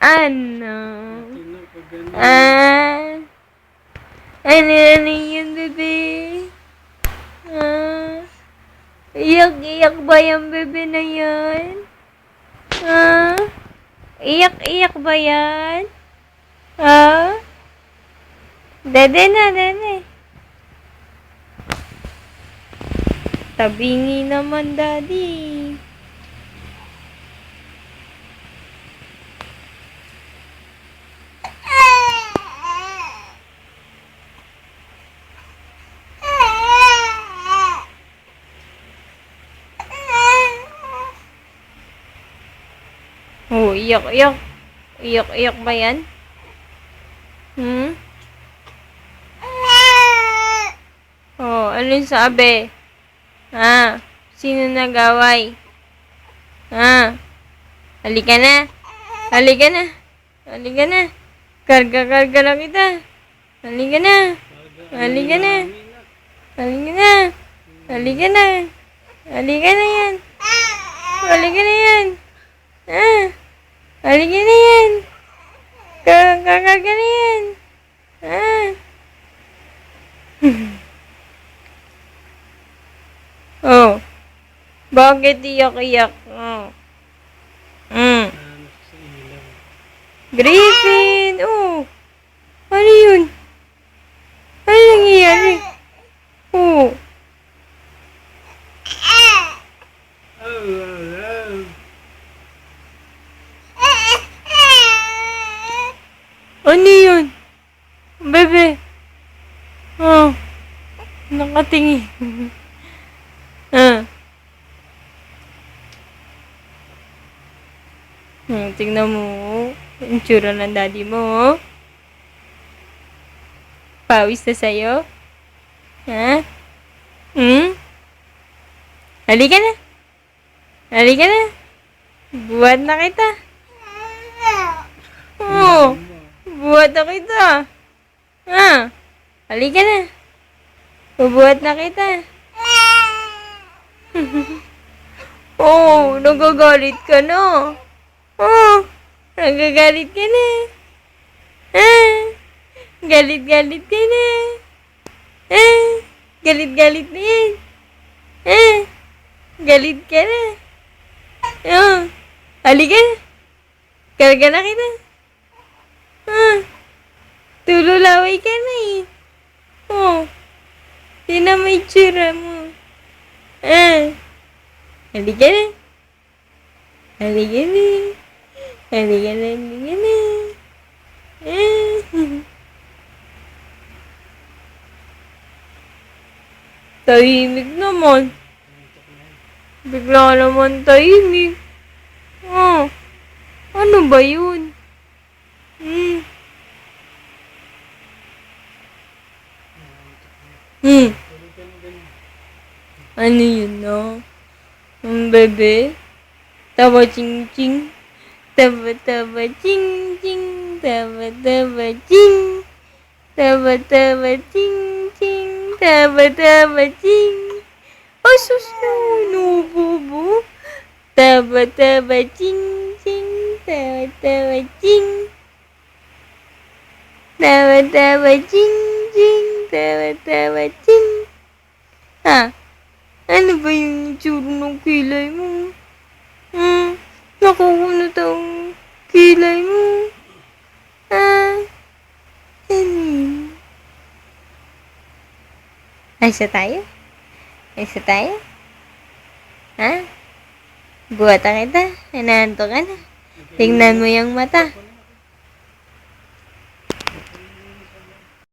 Ano? Ah? Ano yun, bebe? Ah? Iyak-iyak ba yung bebe na yan? Ah? Iyak-iyak ba yan? Ah? Dede na, dede. Tabingi naman, daddy. Oh, iyak-iyak. Iyak-iyak ba yan? Hmm? Oh, ano yung sabi? Ah, sino nag-away? Ah, halika na. Halika na. Halika na. Karga-karga na kita. Halika na. Halika na. Halika na. Halika na. Halika na yan. Halika na yan. Ah, halika na yan. Karga na yan. Ah. Oh. Bakit iyak-iyak? Oh. Griffin! Oh. Ano yun? Ano nangyayari? Oh. Ano yun? Bebe. Oh. Nakatingin. Ah. Tingnan mo. Yung tsura ng daddy mo. Pawis na sa'yo. Ha? Hmm? Halika na. Halika na. Buhat na kita. Oh. Buhat na kita. Ha? Halika na. Bubuhat na kita. Oh, nagagalit ka na. Oh, nagagalit ka na. Ah, galit-galit ka na. Ah, galit-galit na yan. Ah, galit ka na. Oh, halika na. Karga na kita. Ah, tululaway ka na eh. Oh, tina may tsura mo. Ah, halika na. Halika na. Halika na, halika na. Ah. Tahimik naman. Bigla naman tahimik. Oh, ano ba yun? Hmm. Hmm. Ano yun, no? Bebe? Tawa ching ching. Tawa ching ching. Tawa ching. Tawa ching ching. Tawa ching. Oh, sus no, bobo. Tawa ching ching. Tawa ching. Tawa ching ching. Tawa ching. Ha? Ano ba yung itsura ng kilay mo? Hmm? Nakukunot ang kilay mo. Ah? Ano yun? Ayos na tayo? Ayos na tayo? Ha? Buhat na kita. Nananto ka na. Tingnan mo yung mata.